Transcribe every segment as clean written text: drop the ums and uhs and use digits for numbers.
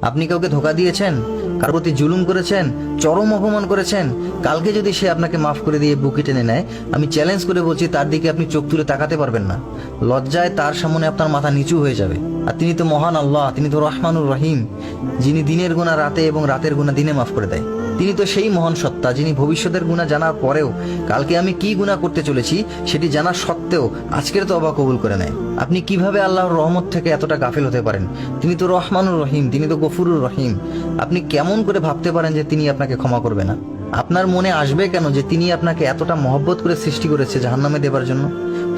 আপনি কাউকে ধোকা দিয়েছেন, কারোর প্রতি জুলুম করেছেন, চরম অপমান করেছেন, কালকে যদি সে আপনাকে মাফ করে দিয়ে বুকে টেনে নেয়, আমি চ্যালেঞ্জ করে বলছি তার দিকে আপনি চোখ তুলে তাকাতে পারবেন না। লজ্জায় তার সামনে আপনার মাথা নিচু হয়ে যাবে। আর তিনি তো মহান আল্লাহ, তিনি তো রহমানুর রহিম, যিনি দিনের গুনাহ রাতে এবং রাতের গুনাহ দিনে মাফ করে দেয়। তিনি তো সেই মহান সত্তা যিনি ভবিষ্যতের গুনাহ জানার পরেও কালকে আমি কি গুনাহ করতে চলেছি সেটি জানার সত্ত্বেও আজকের তওবা কবুল করে নেয়। আপনি কিভাবে আল্লাহর রহমত থেকে এতটা গাফিল হতে পারেন? তিনি তো রহমানুর রহিম, তিনি তো গফুরুর রহিম। আপনি কেমন করে ভাবতে পারেন যে তিনি আপনাকে ক্ষমা করবে না? আপনার মনে আসবে কেন যে তিনি আপনাকে এতটা মহব্বত করে সৃষ্টি করেছে জাহান্নামে দেবার জন্য?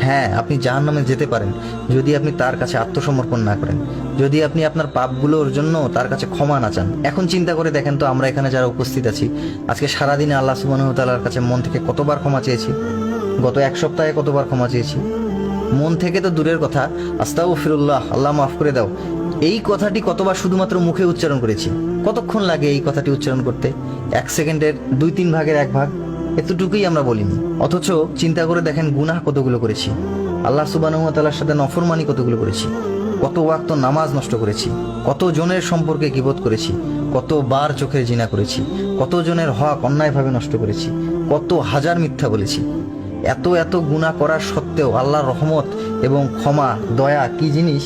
হ্যাঁ, আপনি জাহান্নামে যেতে পারেন যদি আপনি তার কাছে আত্মসমর্পণ না করেন, যদি আপনি আপনার পাপগুলোর জন্য তার কাছে ক্ষমা না চান। এখন চিন্তা করে দেখেন তো, আমরা এখানে যারা উপস্থিত আছি আজকে সারাদিনে আল্লাহ সুবহানাহু ওয়া তাআলার কাছে মন থেকে কতবার ক্ষমা চেয়েছি? গত এক সপ্তাহে কতবার ক্ষমা চেয়েছি? মন থেকে তো দূরের কথা, আস্তাগফিরুল্লাহ, আল্লাহ মাফ করে দাও, এই কথাটি কতবার শুধুমাত্র মুখে উচ্চারণ করেছি? কতক্ষণ লাগে এই কথাটি উচ্চারণ করতে? 1 সেকেন্ডের 2-3 ভাগের 1 ভাগ, এতটুকুই আমরা বলিনি। অথচ চিন্তা করে দেখেন গুনাহ কতগুলো করেছি, আল্লাহ সুবহানাহু ওয়া তাআলার সাথে নফরমানি কতগুলো করেছি, কত ওয়াক্ত নামাজ নষ্ট করেছি, কত জনের সম্পর্কে গীবত করেছি, কতবার চোখের জিনা করেছি, কত জনের হক অন্যায়ভাবে নষ্ট করেছি, কত হাজার মিথ্যা বলেছি। এত গুনাহ করার সত্ত্বেও আল্লাহর রহমত এবং ক্ষমা, দয়া কি জিনিস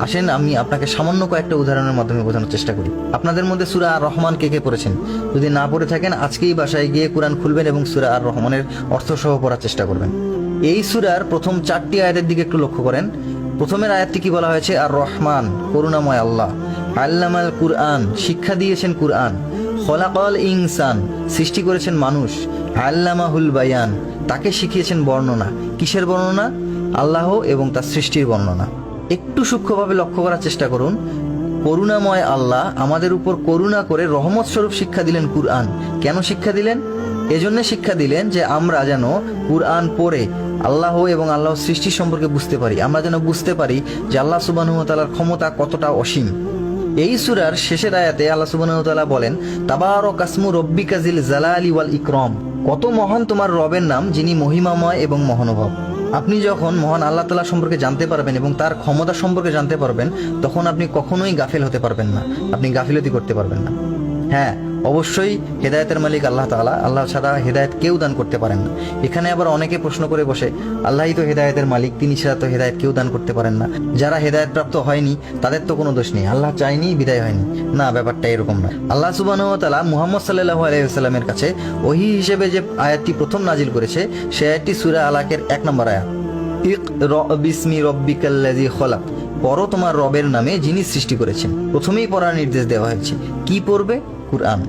আসেন আমি আপনাকে সামান্য কয়েকটা উদাহরণের মাধ্যমে বোঝানোর চেষ্টা করি। আপনাদের মধ্যে সূরা আর রহমান কে কে পড়েছেন? যদি না পড়ে থাকেন আজকেই বাসায় গিয়ে কোরআন খুলবেন এবং সূরা আর রহমানের অর্থ সহ পড়ার চেষ্টা করবেন। এই সূরার প্রথম 4টি আয়াতের দিকে একটু লক্ষ্য করেন। প্রথমের আয়াতটি কি বলা হয়েছে? আর রহমান, করুণাময় আল্লাহ। আল্লামাল কুরআন, শিক্ষা দিয়েছেন কুরআন। খলাকাল ইনসান, সৃষ্টি করেছেন মানুষ। আল্লামাহুল বায়ান, তাকে শিখিয়েছেন বর্ণনা। কিসের বর্ণনা? আল্লাহ এবং তার সৃষ্টির বর্ণনা। একটু সূক্ষ্মভাবে লক্ষ্য করার চেষ্টা করুন। করুণাময় আল্লাহ আমাদের উপর করুণা করে রহমত স্বরূপ শিক্ষা দিলেন কুরআন। কেন শিক্ষা দিলেন? এজন্য শিক্ষা দিলেন যে আমরা যেন কুরআন পড়ে আল্লাহ এবং আল্লাহর সৃষ্টি সম্পর্কে বুঝতে পারি। আমরা যেন বুঝতে পারি যে আল্লাহ সুবহানাহু ওয়া তাআলার ক্ষমতা কতটা অসীম। এই সূরার শেষের আয়াতে আল্লাহ সুবহানাহু ওয়া তাআলা বলেন, তাবারাকাসমু রব্বিকা যিল জালালি ওয়াল ইকরাম, কত মহান তোমার রবের নাম যিনি মহিমাময় এবং মহানুভব। আপনি যখন মহান আল্লাহ তাআলা সম্পর্কে জানতে পারবেন এবং তার ক্ষমতা সম্পর্কে জানতে পারবেন, তখন আপনি কখনোই গাফিল হতে পারবেন না, আপনি গাফিলতি করতে পারবেন না। হ্যাঁ, অবশ্যই হেদায়েতের মালিক আল্লাহ তাআলা, আল্লাহ ছাড়া হেদায়েত কেউ দান করতে পারেন না। এখানে আবার অনেকে প্রশ্ন করে বসে, আল্লাহই তো হেদায়েতের মালিক, তিনি ছাড়া তো হেদায়েত কেউ দান করতে পারেন না, যারা হেদায়েত প্রাপ্ত হয়নি তাদের তো কোনো দোষ নেই, আল্লাহ চাইনি বিদায় হয়নি। না, ব্যাপারটা এরকম না। আল্লাহ সুবহানাহু ওয়া তাআলা মুহাম্মদ সাল্লাল্লাহু আলাইহি ওয়াসাল্লামের কাছে ওহী হিসেবে যে আয়াতটি প্রথম নাজিল করেছে, সে আয়াতটি সূরা আলাকের 1 নম্বর আয়াত, ইকরা বিসমি রাব্বিকাল্লাযী খলাক, পড়ো তোমার রবের নামে যিনি সৃষ্টি করেছেন। প্রথমেই পড়ার নির্দেশ দেওয়া হয়েছে। কি পড়বে? কুরআন।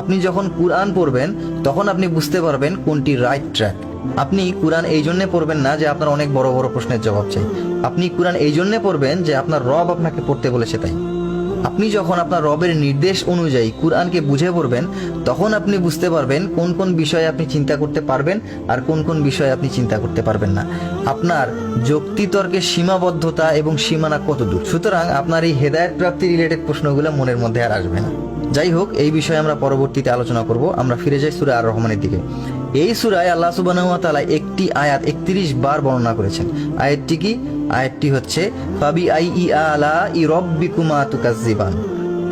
আপনি যখন কুরআন পড়বেন তখন আপনি বুঝতে পারবেন কোনটি রাইট ট্র্যাক। আপনি কুরআন এই জন্যে পড়বেন না যে আপনার অনেক বড় বড় প্রশ্নের জবাব চাই। আপনি কুরআন এই জন্যে পড়বেন যে আপনার রব আপনাকে পড়তে বলেছে তাই। আপনি যখন আপনার রবের নির্দেশ অনুযায়ী কুরআনকে বুঝে পড়বেন, তখন আপনি বুঝতে পারবেন কোন কোন বিষয়ে আপনি চিন্তা করতে পারবেন আর কোন কোন বিষয়ে আপনি চিন্তা করতে পারবেন না। আপনার যুক্তিতর্কের সীমাবদ্ধতা এবং সীমানা কতদূর। সুতরাং আপনার এই হেদায়েত প্রাপ্তি রিলেটেড প্রশ্নগুলো মনের মধ্যে আর আসবে না। যাই হোক, এই বিষয়ে আমরা পরবর্তীতে আলোচনা করব। আমরা ফিরে যাই সূরা আর রহমানের দিকে। এই সূরায় আল্লাহ সুবহানাহু ওয়া তাআলা একটি আয়াত 31 বার বর্ণনা করেছেন। আয়াতটি কি? আয়াতটি হচ্ছে ফাবি আইই আলাই রাব্বিকুমা তুকাজ্জিবান।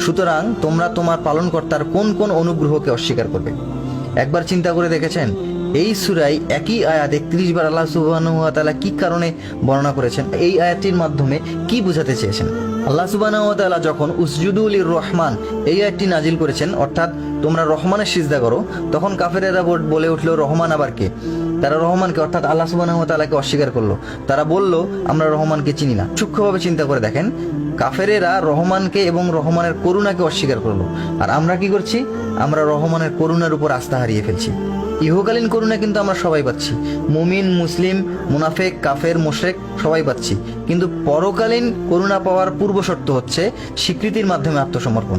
সুতরাং তোমরা তোমার পালনকর্তার কোন কোন অনুগ্রহকে অস্বীকার করবে? একবার চিন্তা করে দেখেছেন এই সূরায় একই আয়াত 31 বার আল্লাহ সুবহানাহু ওয়া তাআলা কি কারণে বর্ণনা করেছেন? এই আয়াতটির মাধ্যমে কি বোঝাতে চেয়েছেন? আল্লাহ সুবহানাহু ওয়া তাআলা যখন উসজুদু লির রহমান এই আয়াতটি নাজিল করেছেন, অর্থাৎ তোমরা রহমানের সিজদা করো, তখন কাফেরেরা বলে উঠলো রহমান আবার কে? তারা রহমানকে অর্থাৎ আল্লাহ সুবহানাহু ওয়া তাআলাকে অস্বীকার করলো। তারা বলল আমরা রহমানকে চিনি না। সূক্ষ্মভাবে চিন্তা করে দেখেন, কাফেরেরা রহমানকে এবং রহমানের করুণাকে অস্বীকার করলো, আর আমরা কি করছি? আমরা রহমানের করুণার উপর আস্থা হারিয়ে ফেলছি। ইহকালীন করুণা কিন্তু আমরা সবাই পাচ্ছি, মুমিন, মুসলিম, মুনাফেক, কাফের, মুশরিক সবাই পাচ্ছি, কিন্তু পরকালীন করুণা পাওয়ার পূর্ব শর্ত হচ্ছে স্বীকৃতির মাধ্যমে আত্মসমর্পণ।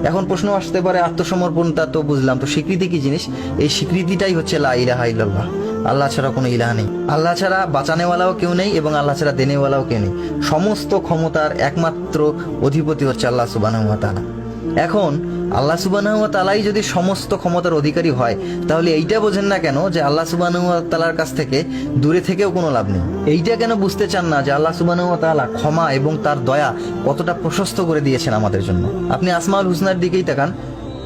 এখন প্রশ্ন আসতে পারে, আত্মসমর্পণটা তো বুঝলাম, তো স্বীকৃতি কি জিনিস? এই স্বীকৃতিটাই হচ্ছে লা ইলাহা ইল্লাল্লাহ, আল্লাহ ছাড়া কোনো ইলাহ নেই, আল্লাহ ছাড়া বাঁচানেওয়ালাও কেউ নেই এবং আল্লাহ ছাড়া দেনেওয়ালাও কেউ নেই। সমস্ত ক্ষমতার একমাত্র অধিপতি হচ্ছে আল্লাহ সুবহানাহু ওয়া তাআলা। এখন আল্লাহ সুবহানাহু ওয়া তাআলাই যদি সমস্ত ক্ষমতার অধিকারী হয়, তাহলে এইটা বোঝেন না কেন যে আল্লাহ সুবহানাহু ওয়া তাআলার কাছ থেকে দূরে থেকেও কোনো লাভ নেই? এইটা কেন বুঝতে চান না যে আল্লাহ সুবহানাহু ওয়া তাআলা ক্ষমা এবং তার দয়া কতটা প্রশস্ত করে দিয়েছেন আমাদের জন্য? আপনি আসমাউল হুসনার দিকেই তাকান।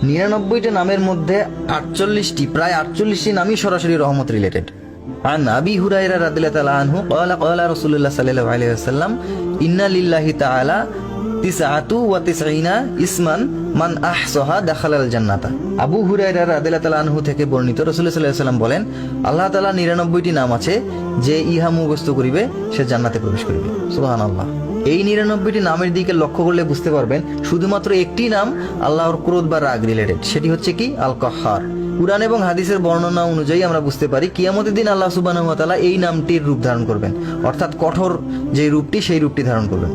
99টা নামের মধ্যে 48টি, প্রায় 48টি নামই সরাসরি রহমত রিলেটেড। عن أبي هريرة رضي الله تعالى عنه قال قال رسول الله صلى الله عليه وسلم إن لله تعالى 99 ইসমান মান আহসাহা দাখালাল জান্নাতা। আবু হুরায়রা রাদিয়াল্লাহু তাআলা আনহু থেকে বর্ণিত, রাসূলুল্লাহ সাল্লাল্লাহু আলাইহি ওয়াসাল্লাম বলেন, আল্লাহ তাআলা 99টি নাম আছে, যে ইহা মুখস্থ করিবে সে জান্নাতে প্রবেশ করিবে। সুবহানাল্লাহ। এই 99টি নামের দিকে লক্ষ্য করলে বুঝতে পারবেন শুধুমাত্র একটি নাম আল্লাহর ক্রোধ বা রাগ রিলেটেড, সেটি হচ্ছে কি? আল কাহ্হার। কুরআন এবং হাদিসের বর্ণনা অনুযায়ী আমরা বুঝতে পারি কিয়ামতের দিন আল্লাহ সুবহানাহু ওয়া তাআলা এই নামটির রূপ ধারণ করবেন, অর্থাৎ কঠোর যে রূপটি সেই রূপটি ধারণ করবেন।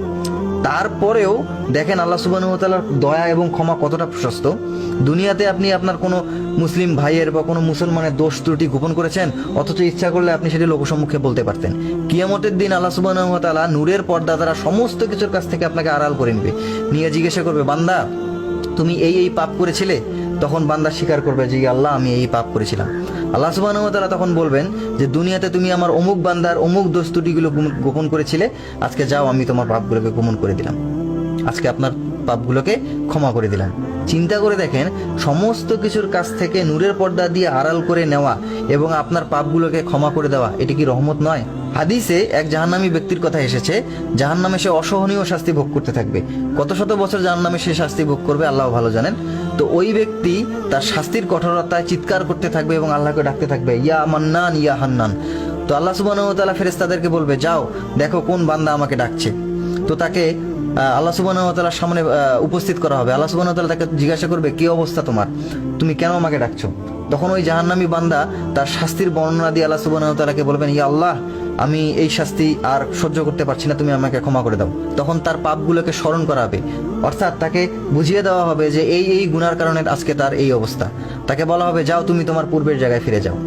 তারপরেও দেখেন আল্লাহ সুবহানাহু ওয়া তাআলার দয়া এবং ক্ষমা কতটা প্রশস্ত। দুনিয়াতে আপনি আপনার কোনো মুসলিম ভাইয়ের বা কোনো মুসলমানের দোষ ত্রুটি গোপন করেছেন, অথচ ইচ্ছা করলে আপনি সেটি লোকসম্মুখে বলতে পারতেন। কিয়ামতের দিন আল্লাহ সুবহানাহু ওয়া তাআলা নূরের পর্দা দ্বারা সমস্ত কিছুর কাছ থেকে আপনাকে আড়াল করে নেবে, নিয়ে জিজ্ঞাসা করবে, বান্দা তুমি এই পাপ করেছিলে? তখন বান্দা স্বীকার করবে যে আল্লাহ আমি এই পাপ করেছিলাম। আল্লাহ সুবহানাহু ওয়া তাআলা তখন বলবেন যে দুনিয়াতে তুমি আমার অমুক বান্দার অমুক দোষ ত্রুটিগুলো গোপন করেছিলে, আজকে যাও আমি তোমার পাপগুলোকে গোপন করে দিলাম, আজকে আপনার পাপগুলোকে ক্ষমা করে দিলাম। চিন্তা করে দেখেন, সমস্ত কিছুর কাছ থেকে নূরের পর্দা দিয়ে আড়াল করে নেওয়া এবং আপনার পাপগুলোকে ক্ষমা করে দেওয়া, এটি কি রহমত নয়? হাদিসে এক জাহান্নামী ব্যক্তির কথা এসেছে, জাহান্নামে সে অসহনীয় শাস্তি ভোগ করতে থাকবে। কত শত বছর জাহান্নামে সে শাস্তি ভোগ করবে আল্লাহ ভালো জানেন। তো ওই ব্যক্তি তার শাস্তির কঠোরতায় চিৎকার করতে থাকবে এবং আল্লাহকে ডাকতে থাকবে, ইয়া মান্নান ইয়া হান্নান। তো আল্লাহ সুবহানাহু ওয়া তাআলা ফেরেশতাদেরকে বলবে, যাও দেখো কোন বান্দা আমাকে ডাকছে। তো তাকে আল্লাহ সুবহানাহু ওয়া তাআলার সামনে উপস্থিত করা হবে। আল্লাহ সুবহানাহু ওয়া তাআলা তাকে জিজ্ঞাসা করবে, কি অবস্থা তোমার, তুমি কেন আমাকে ডাকছো? তখন ওই জাহান্নামী বান্দা তার শাস্তির বর্ণনা দিয়ে আল্লাহ সুবহানাহু ওয়া তাআলাকে বলবেন, ইয়া আল্লাহ আমি এই শাস্তি আর সহ্য করতে পারছি না, তুমি আমাকে ক্ষমা করে দাও। তখন তার পাপগুলোকে স্মরণ করা হবে, অর্থাৎ তাকে বুঝিয়ে দেওয়া হবে যে এই গুনার কারণে আজকে তার এই অবস্থা। তাকে বলা হবে, যাও তুমি তোমার পূর্বের জায়গায় ফিরে যাও।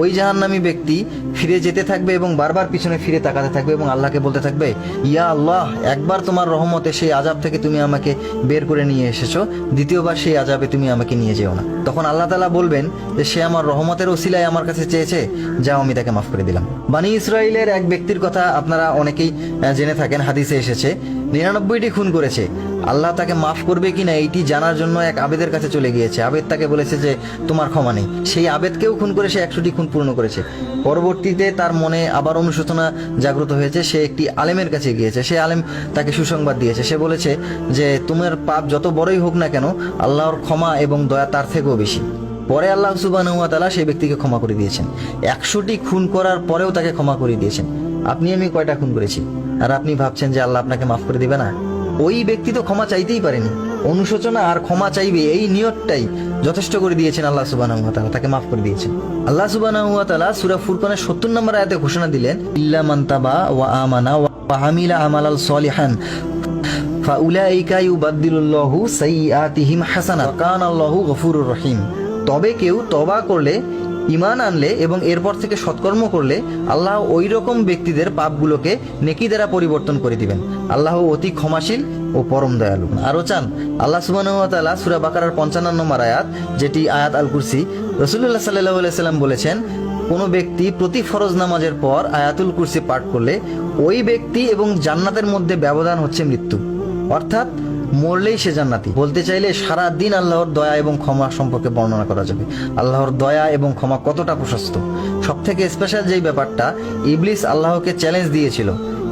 ওই জাহান্নামী ব্যক্তি ফিরে যেতে থাকবে এবং বারবার পিছনে ফিরে তাকাতে থাকবে এবং আল্লাহকে বলতে থাকবে, ইয়া আল্লাহ একবার তোমার রহমতে সেই আযাব থেকে তুমি আমাকে বের করে নিয়ে এসেছো, দ্বিতীয়বার সেই আযাবে তুমি আমাকে নিয়ে যেও না। তখন আল্লাহ তাআলা বলবেন যে সে আমার রহমতের ওসিলায় আমার কাছে চেয়েছে, যাও আমি তাকে মাফ করে দিলাম। বনী ইসরাইলের এক ব্যক্তির কথা আপনারা অনেকেই জেনে থাকেন, হাদিসে এসেছে 99টি খুন করেছে। আল্লাহ তাকে মাফ করবে কিনা এইটি জানার জন্য এক আবেদের কাছে চলে গিয়েছে। আবেদ তাকে বলেছে যে তোমার ক্ষমা নেই। সেই আবেদকেও খুন করে সে 100টি খুন পূর্ণ করেছে। পরবর্তীতে তার মনে আবার অনুশোচনা জাগ্রত হয়েছে, সে একটি আলেমের কাছে গিয়েছে। সে আলেম তাকে সুসংবাদ দিয়েছে। সে বলেছে যে তোমার পাপ যত বড়ই হোক না কেন, আল্লাহর ক্ষমা এবং দয়া তার থেকেও বেশি। পরে আল্লাহ সুবহানাহু ওয়া তাআলা সেই ব্যক্তিকে ক্ষমা করে দিয়েছেন। 100টি খুন করার পরেও তাকে ক্ষমা করে দিয়েছেন। আপনি আমি কয়টা খুন করেছি আর আপনি ভাবছেন যে আল্লাহ আপনাকে মাফ করে দিবে না? ওই ব্যক্তি তো ক্ষমা চাইতেই পারেনি, অনুশোচনা আর ক্ষমা চাইবে এই নিয়তটাই যথেষ্ট করে দিয়েছেন আল্লাহ সুবহানাহু ওয়া তাআলা, তাকে মাফ করে দিয়েছেন। আল্লাহ সুবহানাহু ওয়া তাআলা সূরা ফুরকানের 70 নম্বর আয়াতে ঘোষণা দিলেন, ইল্লা মান তাবা ওয়া আমানা ওয়া আমিলা আমালাল সলিহান ফাউলাইকা ইউবাদদিলুল্লাহু সাইয়্যাতিহিম হাসানাত ওয়া কানাল্লাহু গফুরুর রহিম। তবে কেউ তওবা করলে, ঈমান আনলে এবং এরপর থেকে সৎকর্ম করলে আল্লাহ ওই রকম ব্যক্তিদের পাপগুলোকে নেকি দ্বারা পরিবর্তন করে দিবেন। আল্লাহ অতি ক্ষমাশীল ও পরম দয়ালু। আরো চান, আল্লাহ সুবহানাহু ওয়া তাআলা সূরা বাকারার 55 নম্বর আয়াত, যেটি আয়াত আল কুরসি, রাসূলুল্লাহ সাল্লাল্লাহু আলাইহি সাল্লাম বলেছেন, কোনো ব্যক্তি প্রতি ফরজ নামাজের পর আয়াতুল কুরসি পাঠ করলে ওই ব্যক্তি এবং জান্নাতের মধ্যে ব্যবধান হচ্ছে মৃত্যু, অর্থাৎ মরলেই সে জান্নাতি। বলতে চাইলে সারা দিন আল্লাহর দয়া এবং ক্ষমা সম্পর্কে বর্ণনা করা যাবে। আল্লাহর দয়া এবং ক্ষমা কতটা প্রশস্ত। সব থেকে স্পেশাল যেই ব্যাপারটা, ইবলিস আল্লাহকে চ্যালেঞ্জ দিয়েছিল,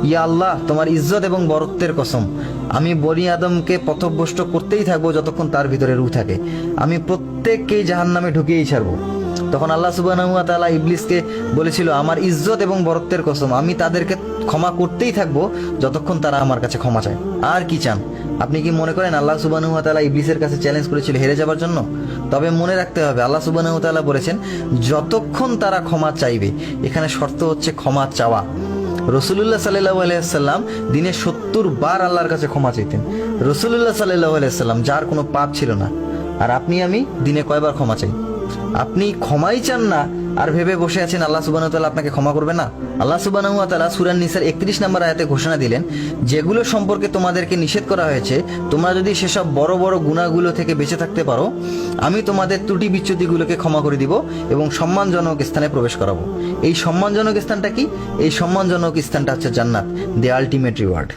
ইয়া আল্লাহ তোমার ইজ্জত এবং বরত্বের কসম, আমি বনি আদমকে পথভ্রষ্ট করতেই থাকবো যতক্ষণ তার ভিতরে রূহ থাকে, আমি প্রত্যেককেই জাহান্নামে ঢুকিয়েই ছাড়বো। তখন আল্লাহ সুবহানাহু ওয়া তাআলা ইবলিসকে বলেছিল, আমার ইজ্জত এবং বরত্বের কসম, আমি তাদেরকে ক্ষমা করতেই থাকবো যতক্ষণ তারা আমার কাছে ক্ষমা চায়। আর কি চান? আপনি কি মনে করেন আল্লাহ সুবহানাহু ওয়া তাআলা ইবলিসের কাছে চ্যালেঞ্জ করেছিল হেরে যাবার জন্য? তবে মনে রাখতে হবে, আল্লাহ সুবহানাহু ওয়া তাআলা বলেছেন যতক্ষণ তারা ক্ষমা চাইবে। এখানে শর্ত হচ্ছে ক্ষমা চাওয়া। রাসূলুল্লাহ সাল্লাল্লাহু আলাইহি ওয়াসাল্লাম দিনে 70 বার আল্লাহর কাছে ক্ষমা চাইতেন। রাসূলুল্লাহ সাল্লাল্লাহু আলাইহি ওয়াসাল্লাম যার কোনো পাপ ছিল না। আর আপনি আমি দিনে কয়বার ক্ষমা চাই? আপনি ক্ষমাই চান না, আর ভেবে বসে আছেন আল্লাহ সুবহানাহু ওয়া তাআলা আপনাকে ক্ষমা করবে না? আল্লাহ সুবহানাহু ওয়া তাআলা সূরা নিসার 31 নম্বর আয়াতে ঘোষণা দিলেন, যেগুলো সম্পর্কে তোমাদেরকে নিষেধ করা হয়েছে তোমরা যদি সেসব বড় বড় গুনাহগুলো থেকে বেঁচে থাকতে পারো, আমি তোমাদের ত্রুটি বিচ্যুতিগুলোকে ক্ষমা করে দিব এবং সম্মানজনক স্থানে প্রবেশ করাবো। এই সম্মানজনক স্থানটা কি? এই সম্মানজনক স্থানটা হচ্ছে জান্নাত, দি আলটিমেট রিওয়ার্ড।